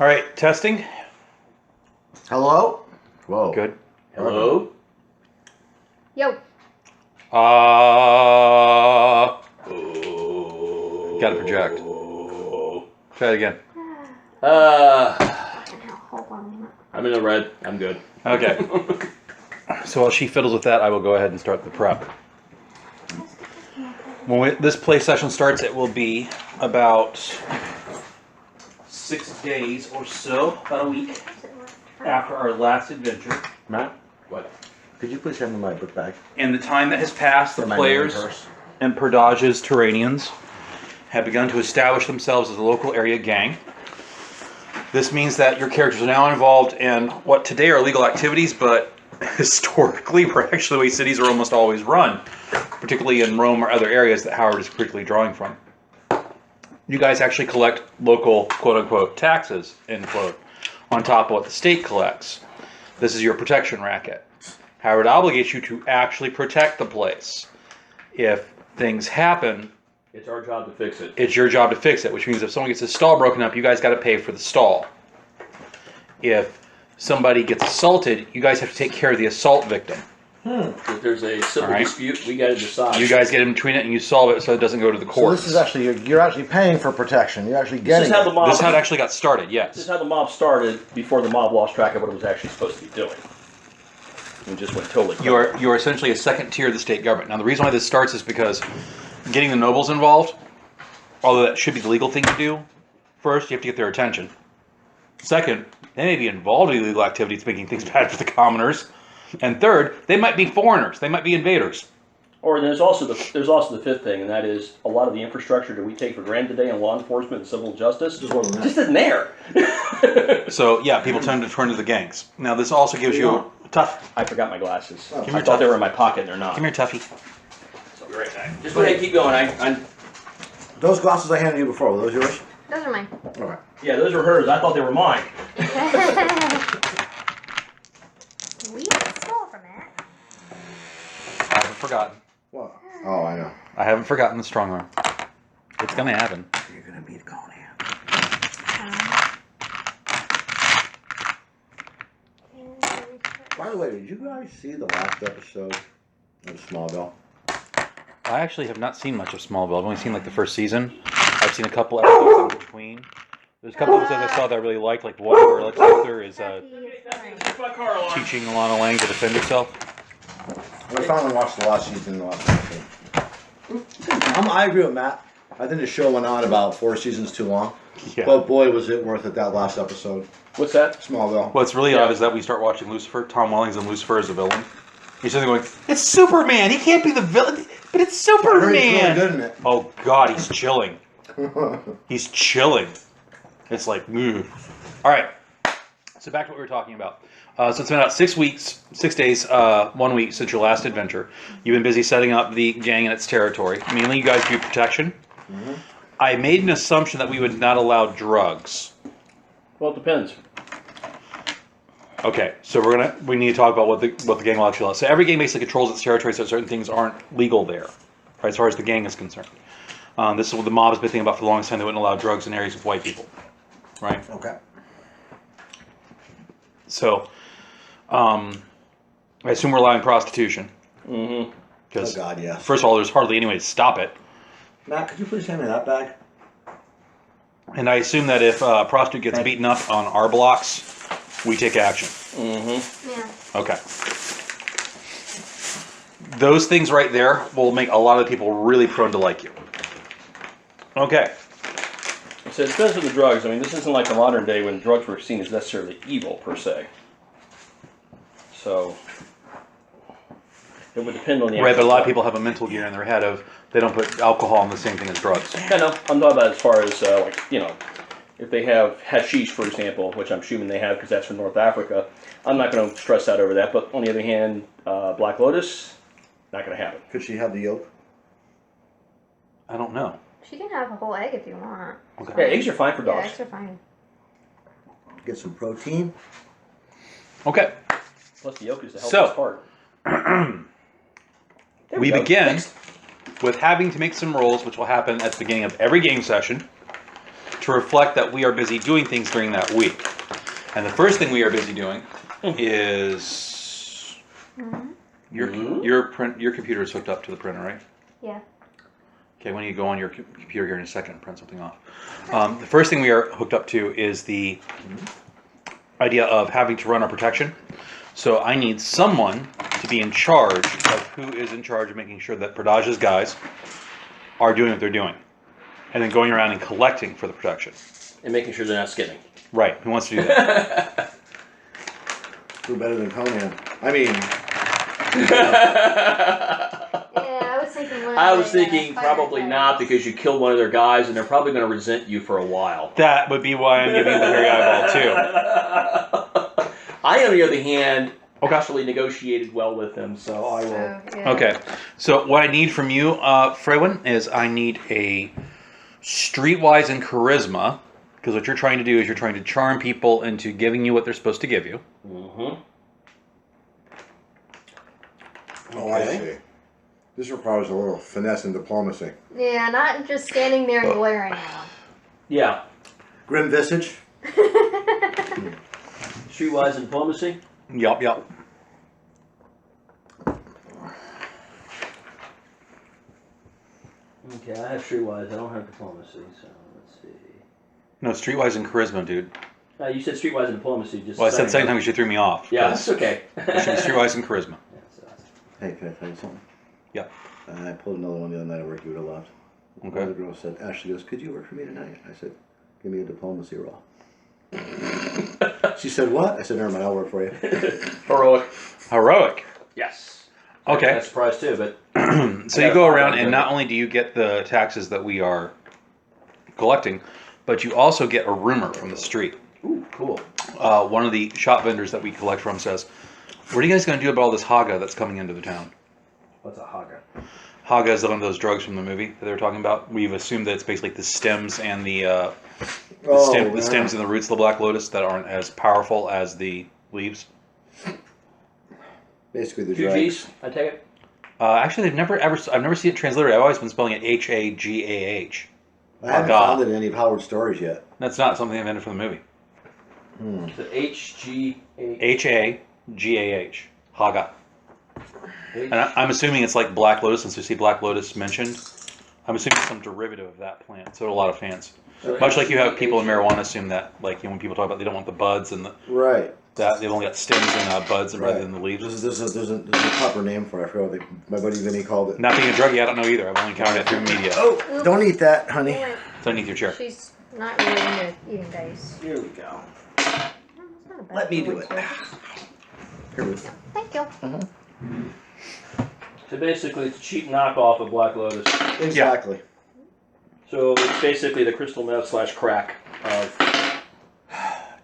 All right, testing. Hello? Whoa. Good. Hello? Yo. Got to project. Try it again. I'm in the red. I'm good. Okay. So while she fiddles with that, I will go ahead and start the prep. When this play session starts, it will be about 6 days or so, about a week after our last adventure. Matt, What? could you please hand me my book bag? In the time that has passed, the For my players main purse. and Perdage's Terranians have begun to establish themselves as a local area gang. This means that your characters are now involved in what today are illegal activities, but historically were actually the way cities are almost always run, particularly in Rome or other areas that Howard is particularly drawing from. You guys actually collect local, quote-unquote, taxes, end quote, on top of what the state collects. This is your protection racket. Howard obligates you to actually protect the place. If things happen, It's our job to fix it. it's your job to fix it, which means if someone gets his stall broken up, you guys got to pay for the stall. If somebody gets assaulted, you guys have to take care of the assault victim. If there's a civil All right. dispute, we got to decide. You guys get in between it and you solve it so it doesn't go to the So courts. this is actually, you're actually paying for protection. You're actually This getting is how the it. mob. This is how it actually got started, This yes. is how the mob started before the mob lost track of what it was actually supposed to be doing. And just went totally. You are essentially a second tier of the state government. Now the reason why this starts is because getting the nobles involved, although that should be the legal thing to do, first you have to get their attention. Second, they may be involved in illegal activities making things bad for the commoners. And third, they might be foreigners. They might be invaders. Or there's also the fifth thing, and that is a lot of the infrastructure that we take for granted today in law enforcement and civil justice just isn't there. So yeah, people tend to turn to the gangs. Now this also gives you tough. I forgot my glasses. Oh. Give me I your thought they tough. were in my pocket, and they're not. Come here, Tuffy. So I'll be right back. Just go ahead, keep going. I'm Those glasses I handed you before, were those yours? Those are mine. All right. yeah, those were hers. I thought they were mine. We stole from it. I haven't forgotten. What? Oh, I know. I haven't forgotten the strong arm. It's gonna happen. You're going to be the Conan. By the way, did you guys see the last episode of Smallville? I actually have not seen much of Smallville. I've only seen like the first season. I've seen a couple episodes in between. There's a couple episodes I saw that I really liked, like one where Lex Luthor is teaching Alana Lang to defend herself. I finally watched the last season. The last episode. I agree with Matt. I think the show went on about 4 seasons too long. Yeah. But boy, was it worth it, that last episode. What's that? Smallville. What's really odd is that we start watching Lucifer. Tom Welling's in Lucifer as a villain. He's sitting there going, "It's Superman. He can't be the villain, but it's I heard Superman." he's really good in it. Oh God, he's chilling. He's chilling. It's like, all right. So back to what we were talking about. So it's been about 6 weeks, 6 days, 1 week since your last adventure. You've been busy setting up the gang in its territory. Mainly, you guys do protection. Mm-hmm. I made an assumption that we would not allow drugs. Well, it depends. Okay, so we need to talk about what the gang will actually allow. So every gang basically controls its territory, so certain things aren't legal there, right? As far as the gang is concerned. This is what the mob has been thinking about for the longest time. They wouldn't allow drugs in areas of white people, right? Okay. So, I assume we're allowing prostitution. Mm-hmm. Oh, Because God, yes. first of all, there's hardly any way to stop it. Matt, could you please hand me that bag? And I assume that if a prostitute gets beaten up on our blocks, we take action. Mm-hmm. Yeah. Okay. Those things right there will make a lot of people really prone to like you. Okay. So it depends on the drugs. I mean, this isn't like the modern day when drugs were seen as necessarily evil, per se. So, it would depend on the... Right, but a lot of people have a mental gear in their head of they don't put alcohol in the same thing as drugs. Yeah, no, I'm talking about as far as, like, you know, if they have hashish, for example, which I'm assuming they have because that's from North Africa, I'm not going to stress out over that. But on the other hand, Black Lotus, not going to happen. Could she have the yolk? I don't know. She can have a whole egg if you want. Okay. Yeah, eggs are fine for Yeah, dogs. eggs are fine. Get some protein. Okay. Plus the yolk is the So- healthiest part. There We go. begin Next. with having to make some rolls, which will happen at the beginning of every game session. to reflect that we are busy doing things during that week. And the first thing we are busy doing is your computer is hooked up to the printer, right? Yeah. Okay, when you go on your computer here in a second and print something off. The first thing we are hooked up to is the idea of having to run our protection. So I need someone to be in charge of who is in charge of making sure that Pradaj's guys are doing what they're doing. And then going around and collecting for the protection. And making sure they're not skimming. Right, who wants to do that? Who better than Conan? I mean, Yeah, I was thinking. I was thinking probably not, because you killed one of their guys and they're probably going to resent you for a while. That would be why I'm giving you the hairy eyeball too. I, on the other hand, Okay. actually negotiated well with them, so I will. Yeah. Okay, so what I need from you, Freywin, is I need a streetwise and charisma, because what you're trying to do is you're trying to charm people into giving you what they're supposed to give you. Mm-hmm. oh, I see. This requires a little finesse and diplomacy. Yeah, not just standing there and glaring at them. Yeah. Grim visage. Streetwise and diplomacy. Yup. Okay, I have streetwise. I don't have diplomacy, so let's see. No, streetwise and charisma, dude. You said streetwise and diplomacy. Just Well, I said saying. second time because you threw me off. Yeah, that's okay. It should be streetwise and charisma. Yeah, so that's- Hey, can I tell you something? Yeah. I pulled another one the other night at work you would have loved. Okay. The girl said, Ashley goes, could you work for me tonight? I said, give me a diplomacy role. She said, what? I said, never mind, I'll work for you. Heroic. Heroic. Yes. Okay. That's a surprise too, but So you go around, and not only do you get the taxes that we are collecting, but you also get a rumor from the street. ooh, cool. One of the shop vendors that we collect from says, "What are you guys going to do about all this haga that's coming into the town?" What's a haga? Haga is one of those drugs from the movie that they were talking about. We've assumed that it's basically the stems and the stems and the roots of the black lotus that aren't as powerful as the leaves. Basically the Two drugs. G's, I take it. Actually, I've never seen it transliterated. I've always been spelling it Hagah. I haven't found it in any of Howard's stories yet. That's not something they invented for the movie. So H-G-A. Hagah. Haga. And I'm assuming it's like black lotus, since we see black lotus mentioned. I'm assuming it's some derivative of that plant. So do a lot of fans. So Much like you have people in marijuana assume that, like, when people talk about they don't want the buds and Right. that they've only got stems and buds and rather than the leaves. There's a proper name for it. I forgot what my buddy Vinny called it. Not being a druggie, I don't know either. I've only encountered it through media. Oh, don't eat that, honey. Wait, It's underneath your chair. she's not really into eating dice. Here we go. Oh, it's not a bad Let me do boy it. choice. Here we go. Thank you. So basically, it's a cheap knockoff of Black Lotus. Exactly. So it's basically the crystal meth / crack of.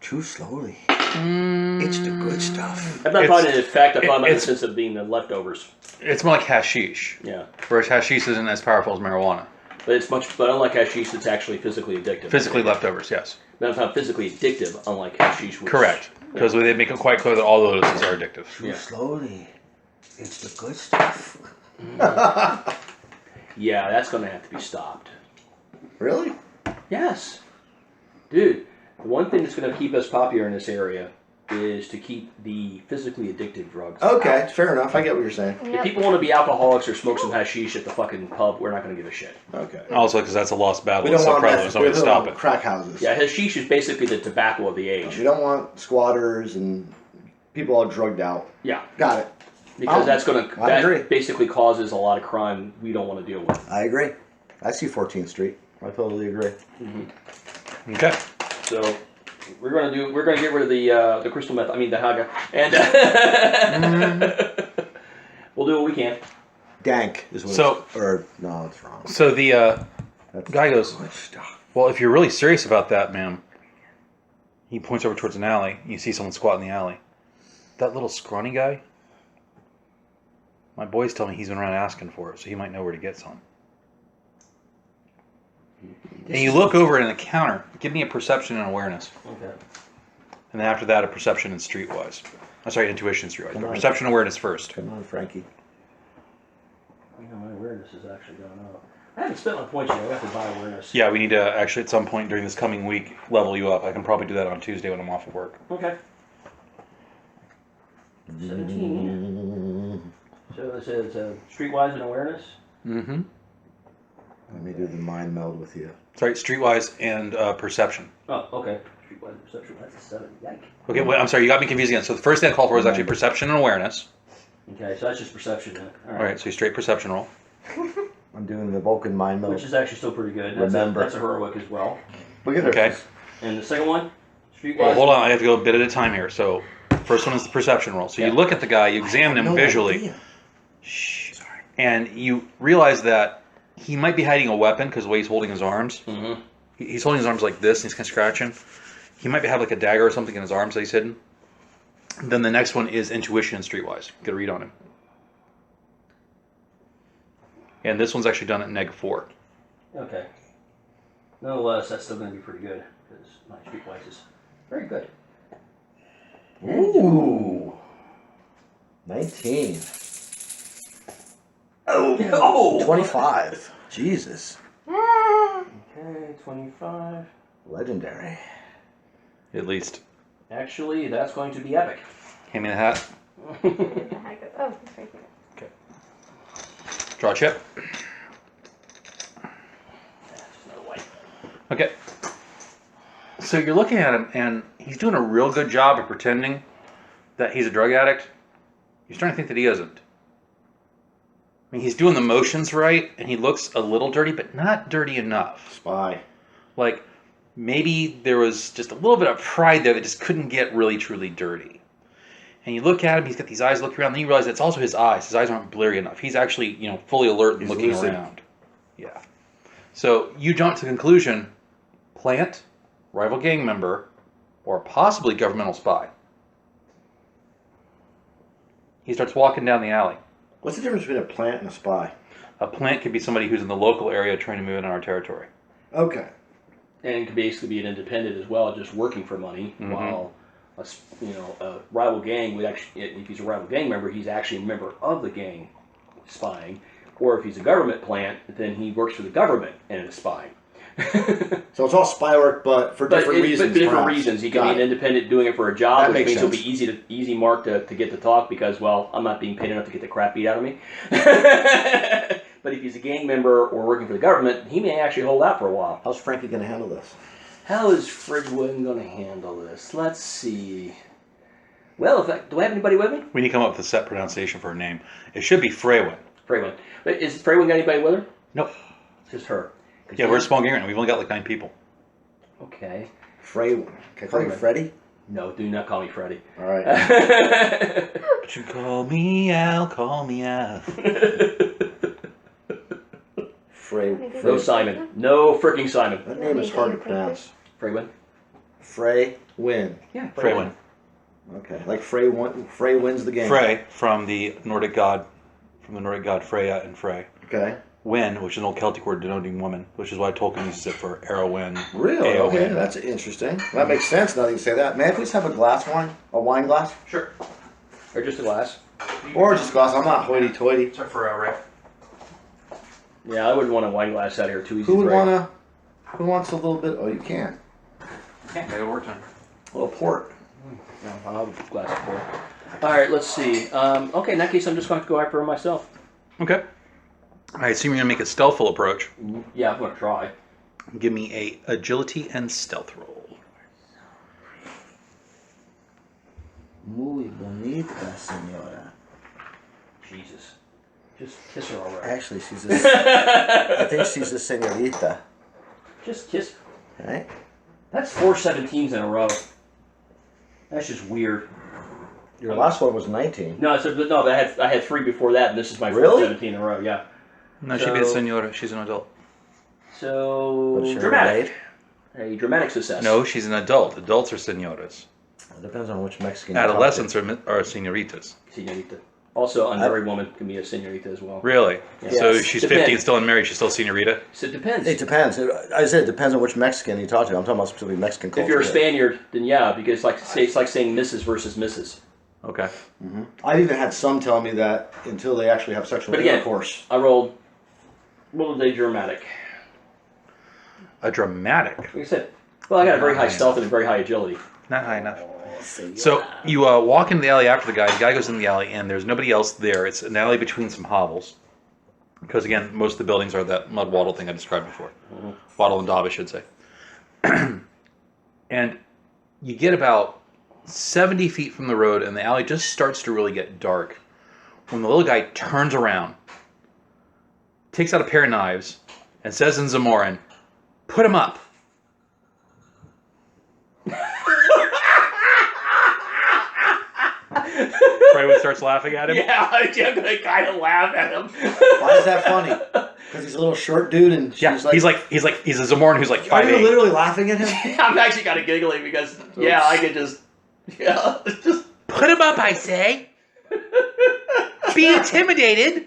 Chew slowly. It's the good stuff. I'm not It's- finding an effect. I'm talking about the it's- sense of being the leftovers. It's more like hashish, Yeah, whereas hashish isn't as powerful as marijuana. but it's much. But unlike hashish, it's actually physically addictive. Physically leftovers, yes. But it's not physically addictive, unlike hashish. Which, Correct. Because they make it quite clear that all lotuses are addictive. Chew Yeah. slowly. It's the good stuff. Yeah, that's going to have to be stopped. Really? Yes, dude. The one thing that's going to keep us popular in this area is to keep the physically addictive drugs. Okay, out. fair enough. I get what you're saying. If Yep. people want to be alcoholics or smoke some hashish at the fucking pub, we're not going to give a shit. Okay. Also, because that's a lost battle. We It's don't so want prevalent, there's no way to stop it. crack houses. Yeah, hashish is basically the tobacco of the age. We don't want squatters and people all drugged out. Yeah, Got it. because Oh, that's going I agree. that basically causes a lot of crime we don't want to deal with. I agree. I see 14th Street. I totally agree. Okay. So we're going to get rid of the crystal meth. I mean the haga, and we'll do what we can. Dank is what So- it's, or no, it's wrong. So the That's guy goes, good stuff. "Well, if you're really serious about that, ma'am," he points over towards an alley. You see someone squat in the alley. That little scrawny guy. My boys tell me he's been around asking for it, so he might know where to get some. And you look over in the counter. Give me a perception and awareness, Okay. and then after that, a perception and streetwise. I'm sorry, intuition and streetwise. Come But on. perception and awareness first. Come on, Frankie. My awareness has actually gone up. I haven't spent my points yet. I have to buy awareness. Yeah, we need to actually at some point during this coming week level you up. I can probably do that on Tuesday when I'm off of work. Okay. 17. So it says streetwise and awareness. Mm-hmm. Let me do the mind meld with you. Sorry, streetwise and perception. Oh, okay. Streetwise and perception. That's a 7. Yike. Okay, wait, I'm sorry, you got me confused again. So the first thing I called for was actually perception and awareness. Okay, so that's just perception then. All right, so you straight perception roll. I'm doing the Vulcan mind meld. Which is actually still pretty good. Remember. That's a heroic as well. Look at her. Okay. And the second one? Streetwise. Well, hold on, I have to go a bit at a time here. So first one is the perception roll. So Yeah. you look at the guy, you examine him No visually, idea. and you realize that he might be hiding a weapon because the way he's holding his arms. Mm-hmm. He's holding his arms like this, and he's kind of scratching. He might have like a dagger or something in his arms that he's hidden. Then the next one is intuition and streetwise. Get a read on him. And this one's actually done at -4. Okay. Nonetheless, that's still going to be pretty good because my streetwise is very good. Ooh. 19. Oh! 25. Jesus. Okay, 25. Legendary. At least. Actually, that's going to be epic. Hand me the hat. Where the heck is- oh, it's right here. Draw a chip. Just another white. Okay. So you're looking at him, and he's doing a real good job of pretending that he's a drug addict. You're starting to think that he isn't. I mean, he's doing the motions right, and he looks a little dirty, but not dirty enough. Spy. Like, maybe there was just a little bit of pride there that just couldn't get really, truly dirty. And you look at him, he's got these eyes looking around, and you realize it's also his eyes. His eyes aren't blurry enough. He's actually, fully alert and He's looking lucid. around. Yeah. So you jump to the conclusion, plant, rival gang member, or possibly governmental spy. He starts walking down the alley. What's the difference between a plant and a spy? A plant could be somebody who's in the local area trying to move in on our territory. Okay. And it could basically be an independent as well, just working for money, Mhm. while a rival gang would actually, if he's a rival gang member, he's actually a member of the gang spying. Or if he's a government plant, then he works for the government and is spying. So it's all spy work, but for different reasons. But different perhaps. reasons. He can Got be an it. independent doing it for a job, That which makes means he'll sense. be easy mark to get to talk because, well, I'm not being paid enough to get the crap beat out of me. But if he's a gang member or working for the government, he may actually hold out for a while. How's Frankie going to handle this? How is Fridgewood going to handle this? Let's see. Well, do I have anybody with me? We need to come up with a set pronunciation for her name. It should be Freywin. Freywin. But is Freywin got anybody with her? Nope. It's just her. Yeah, we're a small gang right now. We've only got like 9 people. Okay. Can I call you Freeman. Freddy? No, do not call me Freddy. All right. But you call me Al, call me Al. No Simon. No freaking Simon. That name is hard to pronounce. Freywin. Frey Win. Yeah, Freywin. Okay. Like Frey wins the game. Frey from the Nordic god Freya and Frey. Okay. Win, which is an old Celtic word denoting woman, which is why Tolkien uses it for Arrowin. Really? Aowen. Okay, that's interesting. That makes sense now that you say that. May I please have a glass wine? A wine glass? Sure. Or just a glass. Or just glass. I'm not hoity-toity. Sorry for Ray. Yeah, I wouldn't want a wine glass out here. Too easy Who to would break. wanna? Who wants a little bit? Oh, you can. Yeah, got work time. A little port. No, I'll have a glass of port. All right, let's see. Okay, in that case, I'm just going to go after her myself. Okay. I assume you're gonna make a stealthful approach. Yeah, I'm going to try. Give me a agility and stealth roll. Muy bonita, señora. Jesus. Just kiss her already. Actually, she's a. I think she's a señorita. Just kiss. Right? That's 4 17s in a row. That's just weird. Your last one was 19. No, I had 3 before that, and this is my fourth Really? 17 in a row. Yeah. No, she'd be a So- senora. She's an adult. So But sure, dramatic. A dramatic success. No, she's an adult. Adults are senoras. It depends on which Mexican you talk to. Adolescents are senoritas. Senorita. Also, unmarried woman can be a senorita as well. Really? Yes. So she's 50 Depends. and still unmarried. She's still senorita? So it depends. It depends. I said it depends on which Mexican you talk to. I'm talking about specifically Mexican culture. If you're a Spaniard, then yeah, because it's like saying Mrs. versus Mrs. Okay. I've even had some tell me that until they actually have sexual But again, intercourse. I rolled Well, they dramatic. A dramatic. Like I said, well, I got a very high stealth and a very high agility. Not high enough. So you walk into the alley after the guy. The guy goes in the alley, and there's nobody else there. It's an alley between some hovels. Because, again, most of the buildings are that mud wattle thing I described before. Wattle and daub, I should say. And you get about 70 feet from the road, and the alley just starts to really get dark. When the little guy turns around, takes out a pair of knives, and says in Zamoran, "Put him up." Everyone starts laughing at him. Yeah, I'm gonna kind of laugh at him. Why is that funny? Because he's a little short dude, and she's Yeah, he's a Zamoran who's like Are you 5'8". literally laughing at him? I'm actually kind of giggling because I could just Put him up, I say. Be intimidated.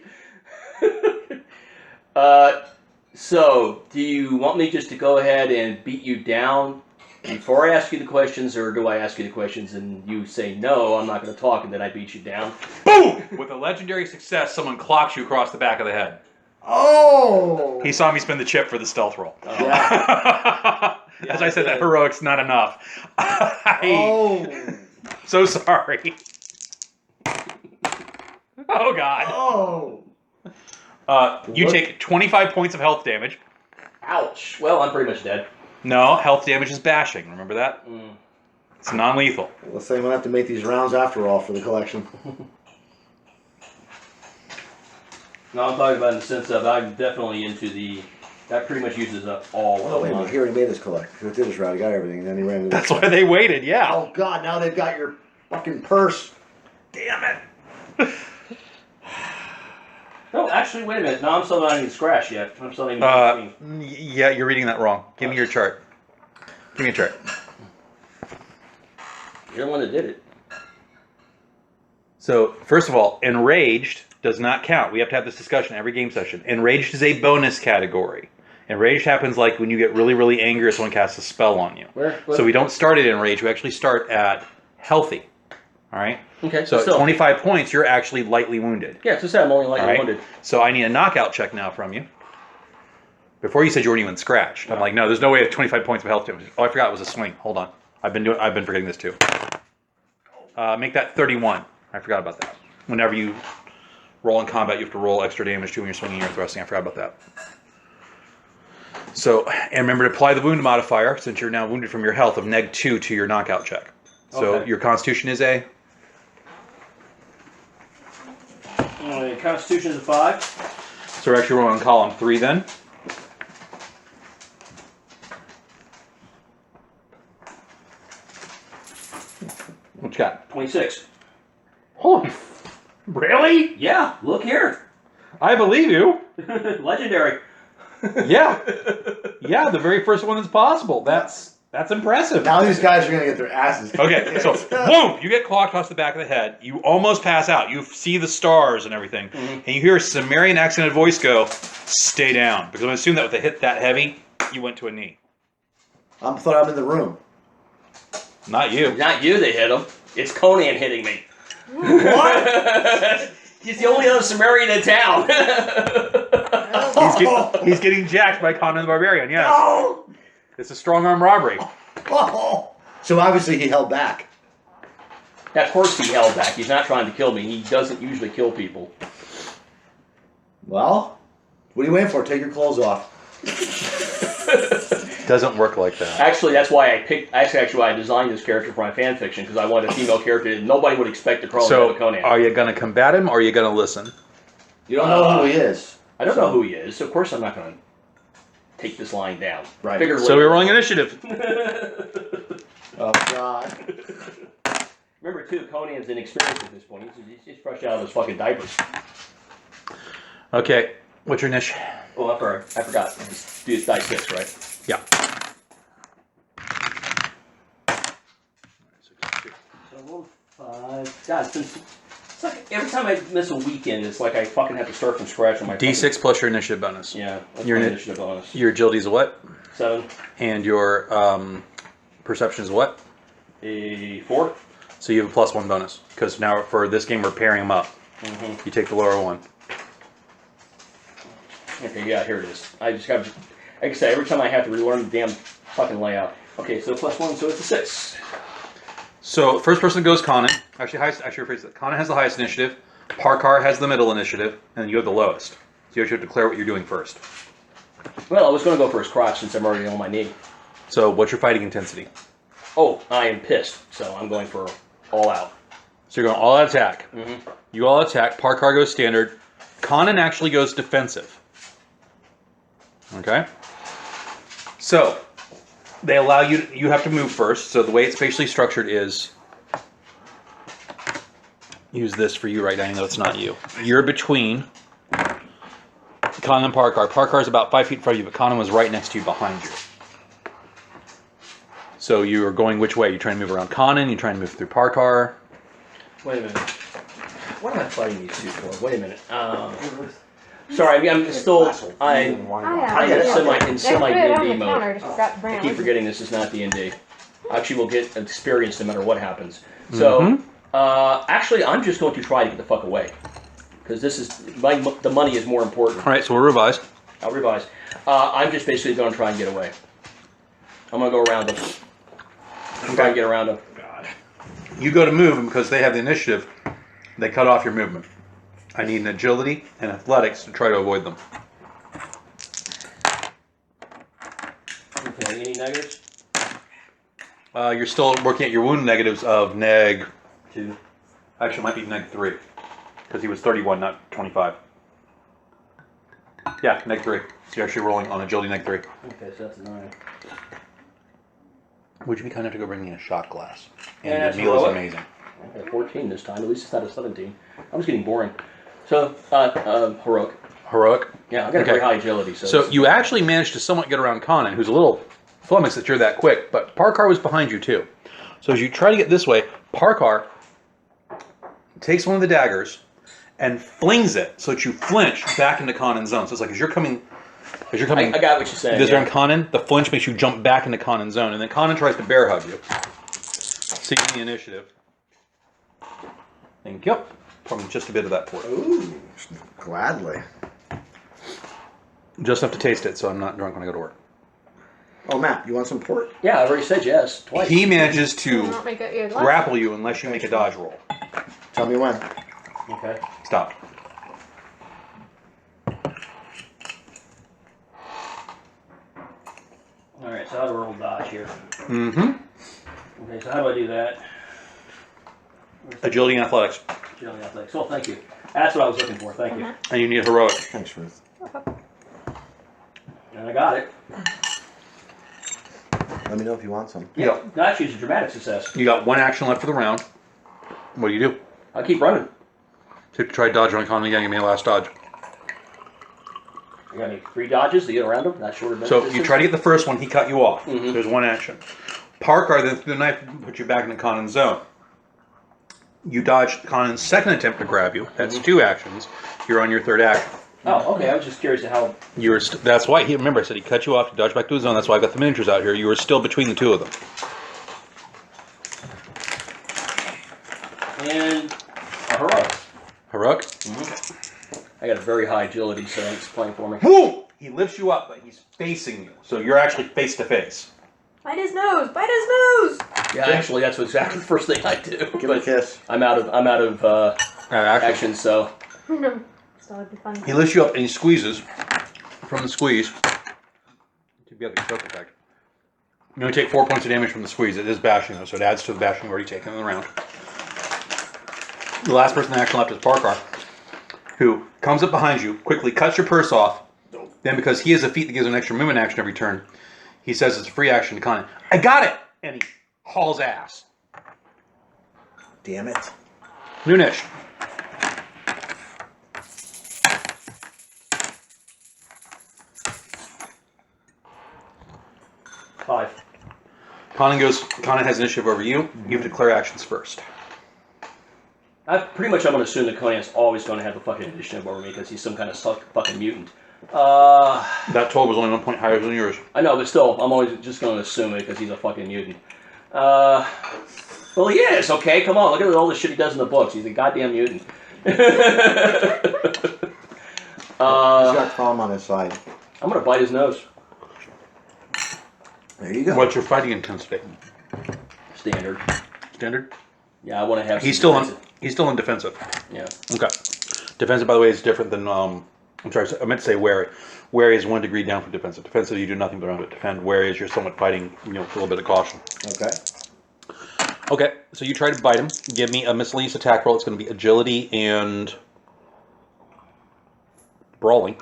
So, do you want me just to go ahead and beat you down before I ask you the questions, or do I ask you the questions and you say no, I'm not going to talk, and then I beat you down? Boom! With a legendary success, someone clocks you across the back of the head. Oh! He saw me spin the chip for the stealth roll. Yeah. As I said, that heroic's not enough. Oh! So sorry. Oh, God. Oh! You take 25 points of health damage. Ouch. Well, I'm pretty much dead. No, health damage is bashing. Remember that? It's non-lethal. Let's say I'm going to have to make these rounds after all for the collection. No, I'm talking about in the sense of I'm definitely into the... That pretty much uses up all Oh, of wait a minute. mine. He already made this collection. He did his route. He got everything, and then he ran to That's why they waited, yeah. Oh, God. Now they've got your fucking purse. Damn it. No, actually, wait a minute. No, I'm still not even scratched yet. I'm still not even... Yeah, you're reading that wrong. Give me your chart. Give me your chart. You're the one that did it. So, first of all, enraged does not count. We have to have this discussion every game session. Enraged is a bonus category. Enraged happens like when you get really, really angry or someone casts a spell on you. Where? So we don't start at enraged. We actually start at healthy. All right? Okay, So at still. 25 points, you're actually lightly wounded. Yeah, it's just that I'm only All lightly right? wounded. So I need a knockout check now from you. Before you said you weren't even scratched. I'm like, no, there's no way of 25 points of health damage. Oh, I forgot it was a swing. Hold on. I've been forgetting this too. Make that 31. I forgot about that. Whenever you roll in combat, you have to roll extra damage too when you're swinging or thrusting. I forgot about that. So, and remember to apply the wound modifier, since you're now wounded from your health, of -2 to your knockout check. So Okay. your constitution is a? Constitution is a 5. So we're actually rolling on column 3 then. What you got? 26. Holy, really? Yeah, look here. I believe you. Legendary. Yeah, yeah, the very first one that's possible. That's impressive. Now these guys are going to get their asses kicked. Okay, so boom, you get clocked across the back of the head. You almost pass out. You see the stars and everything, and you hear a Sumerian accented voice go, "Stay down," because I'm gonna assume that with a hit that heavy, you went to a knee. I thought I'm in the room. Not you. Not you that hit him. It's Conan hitting me. What? He's the only other Sumerian in town. He's getting jacked by Conan the Barbarian. Yes, Oh! it's a strong arm robbery. Oh! So obviously he held back. Of course he held back. He's not trying to kill me. He doesn't usually kill people. Well, what are you waiting for? Take your clothes off. Doesn't work like that. Actually, that's why I picked. Actually, why I designed this character for my fan fiction, because I wanted a female character that nobody would expect to crawl into So, a Conan. are you gonna combat him or are you gonna listen? You don't know who he is. I don't know who he is, so of course I'm not going to take this line down. Right. Figuratively. So we're rolling initiative. Oh, God. Remember, too, Conan's inexperienced at this point. He's fresh out of his fucking diapers. Okay, what's your niche? Oh, I forgot. Just do die 6, right? Yeah. So 5. God, it's like every time I miss a weekend, it's like I fucking have to start from scratch on my D6 plus your initiative bonus. Yeah, that's Your my ni- initiative bonus. Your agility is a what? 7. And your perception is a what? A 4. So you have a +1 bonus. Because now for this game, we're pairing them up. You take the lower one. Okay, yeah, here it is. I just got, like I said, every time I have to relearn the damn fucking layout. Okay, so +1, so it's a 6. So first person goes Conan. Actually, rephrase that. Conan has the highest initiative. Parkar has the middle initiative, and you have the lowest. So you actually have to declare what you're doing first. Well, I was going to go for his crotch since I'm already on my knee. So what's your fighting intensity? Oh, I am pissed, so I'm going for all out. So you're going all out attack. Mm-hmm. You all attack. Parkar goes standard. Conan actually goes defensive. Okay? So they allow you, you have to move first. So the way it's spatially structured is, use this for you right now, even though it's not you. You're between Conan and Parkar. Parkar is about 5 feet in front of you, but Conan was right next to you behind you. So you are going which way? You're trying to move around Conan, you're trying to move through Parkar. Wait a minute. What am I fighting these two for? Wait a minute. Sorry, I'm still. I'm in semi D&D mode. I keep forgetting this is not D&D. Actually, we'll get experience no matter what happens. So, actually, I'm just going to try to get the fuck away because this is the money is more important. All right, so we'll revise. I'll revise. I'm just basically going to try and get away. I'm going to go around them. Try and get around them. God. You go to move, and because they have the initiative, they cut off your movement. I need an agility and athletics to try to avoid them. Okay, any negatives? You're still working at your wound negatives of neg 2. Actually, it might be neg 3 because he was 31, not 25. Yeah, neg 3. So you're actually rolling on agility neg 3. Okay, so that's a 9. Would you be kind enough to go bring me a shot glass? And Yeah, the meal is amazing. Okay, 14 this time. At least it's not a 17. I was getting boring. So, heroic. Heroic? Yeah, I got a very high agility. So you actually managed to somewhat get around Conan, who's a little flummoxed that you're that quick, but Parkar was behind you too. So as you try to get this way, Parkar takes one of the daggers and flings it so that you flinch back into Conan's zone. So it's like as you're coming I got what you're saying. this around Conan, the flinch makes you jump back into Conan's zone, and then Conan tries to bear hug you. Seeking the initiative. Thank you. From just a bit of that port. Ooh, gladly. Just enough to taste it, so I'm not drunk when I go to work. Oh, Matt, you want some port? Yeah, I've already said yes twice. He manages to Not make it grapple you unless you make a dodge roll. Tell me when. Okay. Stop. All right, so how do I roll dodge here? Mm-hmm. Okay, so how do I do that? Agility and athletics. Agility, athletics. Oh, thank you. That's what I was looking for. Thank you. And you need heroic. Thanks, Ruth. And I got it. Let me know if you want some. Yeah. No, actually, it's a dramatic success. You got one action left for the round. What do you do? I'll keep running. So you try to dodge around Conan again, give me a last dodge. You got any 3 dodges to get around him? Not short of So you try to get the first one, he cut you off. Mhm. There's one action. Parkar then threw the knife and put you back into Conan's zone. You dodged Conan's second attempt to grab you. That's 2 actions. You're on your 3rd action. Oh, okay. I was just curious to how. You were that's why he remember I said he cut you off to dodge back to his zone. That's why I got the miniatures out here. You were still between the 2 of them. And a heroic. Heroic? I got a very high agility, so it's playing for me. Boom! He lifts you up, but he's facing you. So you're actually face to face. Bite his nose! Bite his nose! Yeah, actually, that's exactly the first thing I do. Give him a kiss. I'm out of action, so. No. Still would be fun. He lifts you up and he squeezes from the squeeze to be able to choke effect. You only take 4 points of damage from the squeeze. It is bashing though, so it adds to the bashing you've already taken in the round. The last person in action left is Parkar, who comes up behind you, quickly cuts your purse off. Then, because he has a feat that gives an extra movement action every turn, he says it's a free action to Conan. I got it! And he hauls ass. Damn it. Noonish. Five. Conan has initiative over you. You have to declare actions first. I'm going to assume that Conan's always going to have the fucking initiative over me because he's some kind of fucking mutant. That total was only 1 point higher than yours. I know, but still, I'm always just going to assume it because he's a fucking mutant. Well, he is, okay? Come on, look at all the shit he does in the books. He's a goddamn mutant. got Tom on his side. I'm gonna bite his nose. There you go. What's your fighting intensity? Standard. Standard? Yeah, I want to have. He's some still on. defensive. He's still on defensive. Yeah. Okay. Defensive, by the way, is different than. I'm sorry. I meant to say wary. Wary is 1 degree down from defensive. Defensive, you do nothing but defend. Wary is you're somewhat fighting. With a little bit of caution. Okay. Okay. So you try to bite him. Give me a miscellaneous attack roll. It's going to be agility and brawling.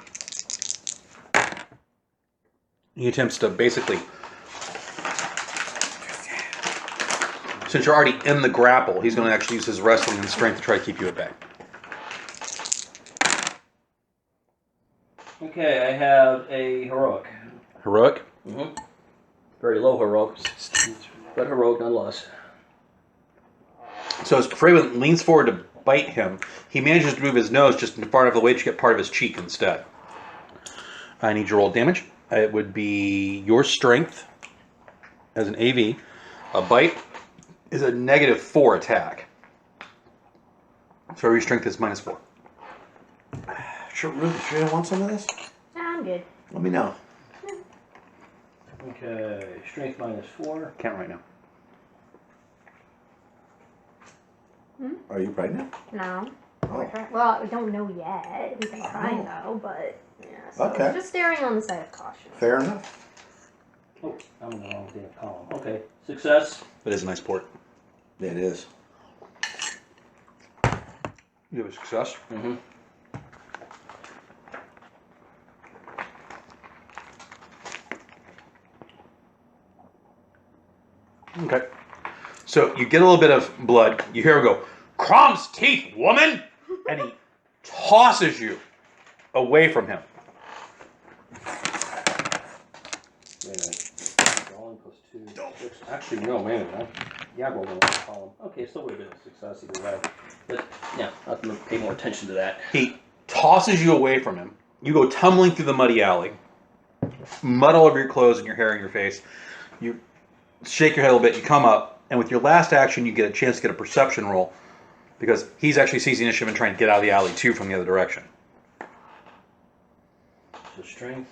He attempts to basically. Since you're already in the grapple, he's going to actually use his wrestling and strength to try to keep you at bay. Okay, I have a heroic. Heroic? Mm-hmm. Very low heroic, but heroic nonetheless. So as Freeman leans forward to bite him, he manages to move his nose just far enough away to get part of his cheek instead. I need you to roll damage. It would be your strength as an AV. A bite is a -4 attack. So your strength is -4. Sure, Ruth, sure you want some of this? Nah, I'm good. Let me know. Okay, strength -4. Can't right now. Are you pregnant? No. Oh. Well, we don't know yet. We can try though, but yeah. So Okay. just staring on the side of caution. Fair enough. Oh, I'm in the wrong damn column. Okay, success. That is a nice port. It is. You have a success. Mm-hmm. Okay. So you get a little bit of blood. You hear him go, "Crom's teeth, woman!" And he tosses you away from him. Wait a minute. Rolling +2. 6. Actually, no, wait a minute. Yeah, I rolled in the wrong column. Okay, still would have been a success either way. But yeah, I'll have to pay more attention to that. He tosses you away from him. You go tumbling through the muddy alley. Mud all over your clothes and your hair and your face. You shake your head a little bit. You come up, and with your last action, you get a chance to get a perception roll because he's actually seizing initiative and trying to get out of the alley too from the other direction. So strength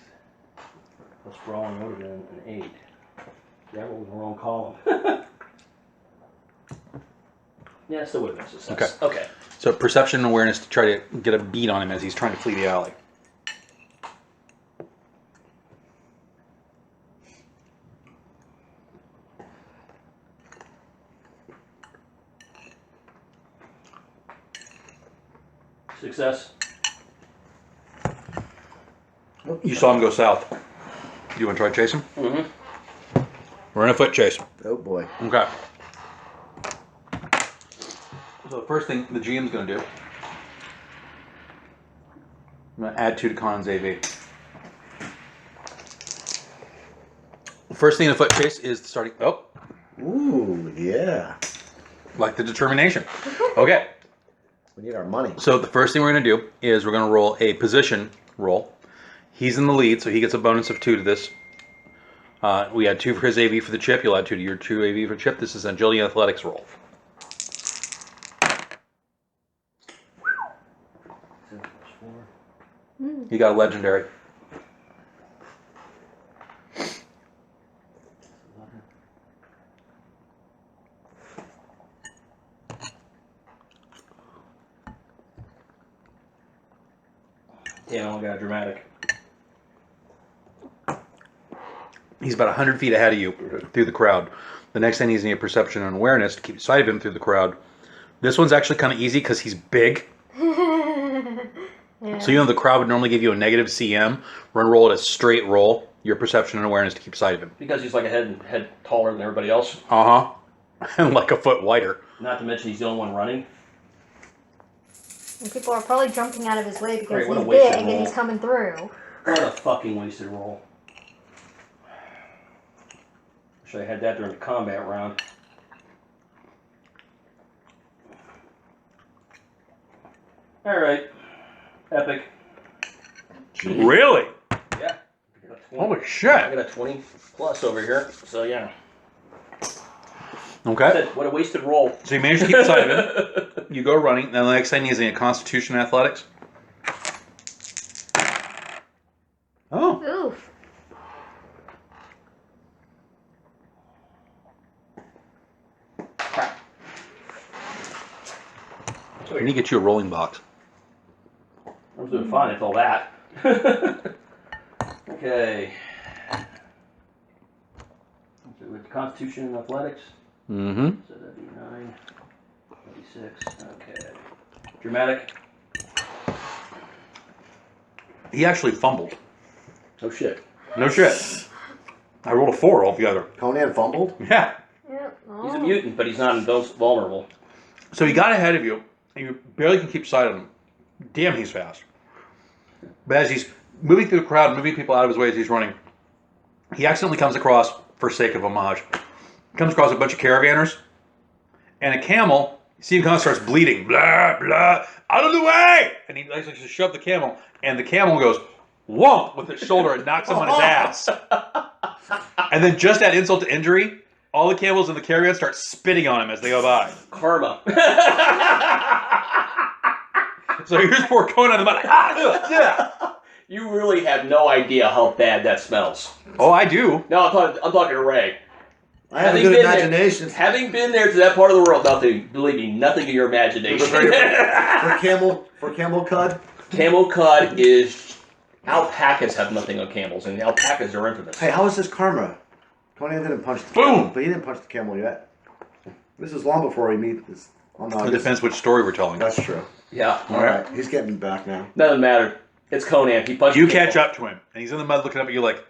plus brawling would have been an 8. Yeah, I rolled in the wrong column. Yeah, it still would have been a success. Okay. So perception and awareness to try to get a beat on him as he's trying to flee the alley. Success. You saw him go south. Do you want to try to chase him? Mm-hmm. We're in a foot chase. Oh boy. Okay. So the first thing the GM's going to do, I'm going to add 2 to Con's AV. The first thing in a foot chase is starting. Oh, Ooh, yeah. like the determination. Okay. We need our money. So the first thing we're going to do is we're going to roll a position roll. He's in the lead, so he gets a bonus of 2 to this. We add 2 for his AV for the chip. You'll add 2 to your 2 AV for chip. This is an agility and athletics roll. 7 plus 4. You got a legendary. 11. Yeah, I only got a dramatic. He's about 100 feet ahead of you through the crowd. The next thing he's need perception and awareness to keep sight of him through the crowd. This one's actually kind of easy because he's big. Yeah. So the crowd would normally give you a negative CM. We're going to roll it as straight roll. Your perception and awareness to keep sight of him. Because he's like a head taller than everybody else. Uh-huh. And like a foot wider. Not to mention he's the only one running. And people are probably jumping out of his way because Great, what a he's wasted big and roll. he's coming through. What a fucking wasted roll. Wish I had that during the combat round. Alright. Epic. Really? Yeah. I got a 20. Holy I shit. got a 20 plus over here. So yeah. Okay. Said, what a wasted roll. So you manage to keep sight of him. You go running. Now the next thing is in Constitution Athletics. Crap. We need to get you a rolling box. I was doing fine until that. Okay. With Constitution and Athletics. Mm-hmm. So that'd be 9, that'd be 6. Okay. Dramatic. He actually fumbled. Oh shit. No shit. I rolled a 4 altogether. Conan fumbled? Yeah. Yep. He's a mutant, but he's not vulnerable. So he got ahead of you, and you barely can keep sight of him. Damn, he's fast. But as he's moving through the crowd, moving people out of his way as he's running, he accidentally comes across, for sake of homage, comes across a bunch of caravanners, and a camel. You see him kind of starts bleeding. Blah, blah, out of the way! And he likes to shove the camel, and the camel goes whomp with its shoulder and knocks him on his ass. And then just that insult to injury, all the camels in the caravan start spitting on him as they go by. Karma. So here's poor Conan, like, yeah. You really have no idea how bad that smells. Oh, I do. No, I'm talking to Ray. I have a Having good been there- imagination. Having been there to that part of the world, nothing, believe me, nothing in your imagination. For camel cud? Camel cud is... Alpacas have nothing on camels, and the alpacas are infamous. Hey, how is this karma? Conan didn't punch the Boom! camel, but he didn't punch the camel yet. This is long before we meet this. Oh, no, I It guess- depends which story we're telling. That's true. Yeah. Alright, he's getting back now. Doesn't matter. It's Conan. He punched You the camel. catch up to him, and he's in the mud looking up at you like,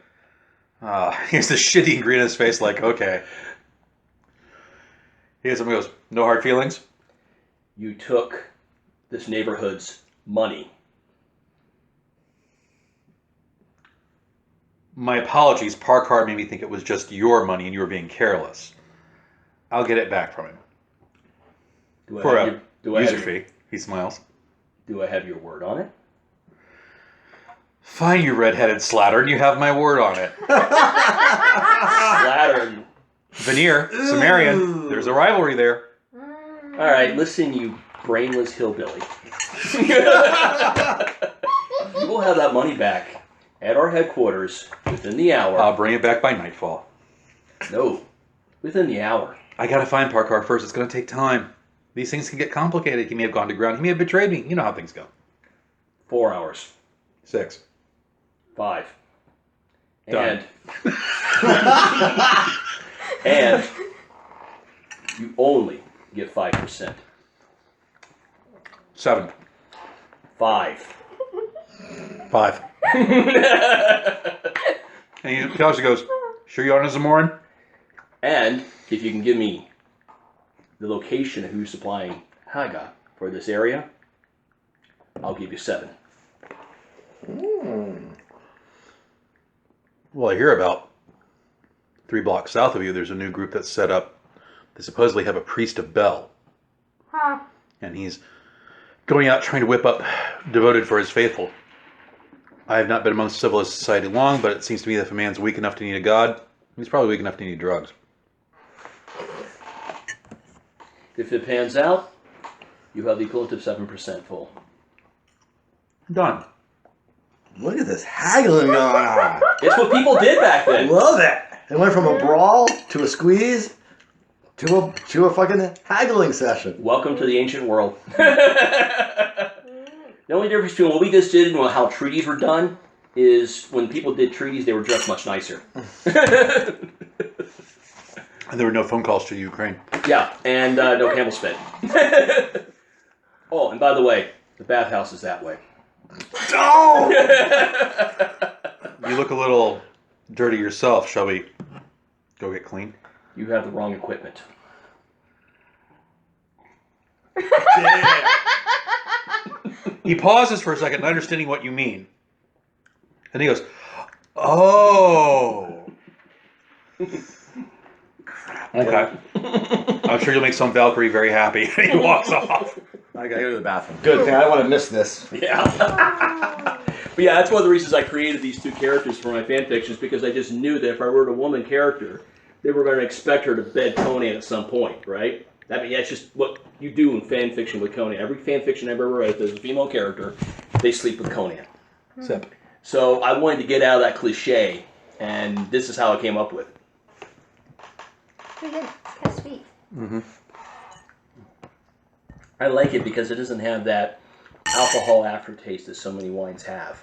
he has this shitty grin on his face like, okay. He has something goes, no hard feelings? You took this neighborhood's money. My apologies, Parkar made me think it was just your money and you were being careless. I'll get it back from him. Do I For have a your, do I user have, fee. He smiles. Do I have your word on it? Fine, you red-headed slattern, you have my word on it. Slattern. Veneer, Sumerian, there's a rivalry there. All right, listen, you brainless hillbilly. You will have that money back at our headquarters within the hour. I'll bring it back by nightfall. No, within the hour. I gotta find Parkar first, it's gonna take time. These things can get complicated. He may have gone to ground, he may have betrayed me. You know how things go. 4 hours. 6. 5. Done. And you only get 5%. 7. 5. 5. And he also goes, sure you aren't a Zamoran? And if you can give me the location of who's supplying Haga for this area, I'll give you 7. Well, I hear about 3 blocks south of you, there's a new group that's set up. They supposedly have a priest of Bel. Huh. And he's going out trying to whip up devoted for his faithful. I have not been amongst civilized society long, but it seems to me that if a man's weak enough to need a god, he's probably weak enough to need drugs. If it pans out, you have the equivalent of 7% full. Done. Look at this haggling going on. It's what people did back then. Love it. It went from a brawl to a squeeze to a fucking haggling session. Welcome to the ancient world. The only difference between what we just did and how treaties were done is when people did treaties, they were dressed much nicer. And there were no phone calls to Ukraine. Yeah, and no camel spit. Oh, and by the way, the bathhouse is that way. Oh! You look a little dirty yourself. Shall we go get clean? You have the wrong equipment. Damn. He pauses for a second, not understanding what you mean. And he goes, oh. Okay. I'm sure you'll make some Valkyrie very happy. He walks off. I gotta go to the bathroom. Good thing I don't want to miss this. Yeah. But yeah, that's one of the reasons I created these 2 characters for my fan fictions, because I just knew that if I wrote a woman character, they were going to expect her to bed Conan at some point, right? I mean, that's just what you do in fan fiction with Conan. Every fan fiction I've ever read, there's a female character, they sleep with Conan. Sip. So I wanted to get out of that cliche, and this is how I came up with it. Pretty good. Kind of sweet. Mm-hmm. I like it because it doesn't have that alcohol aftertaste that so many wines have.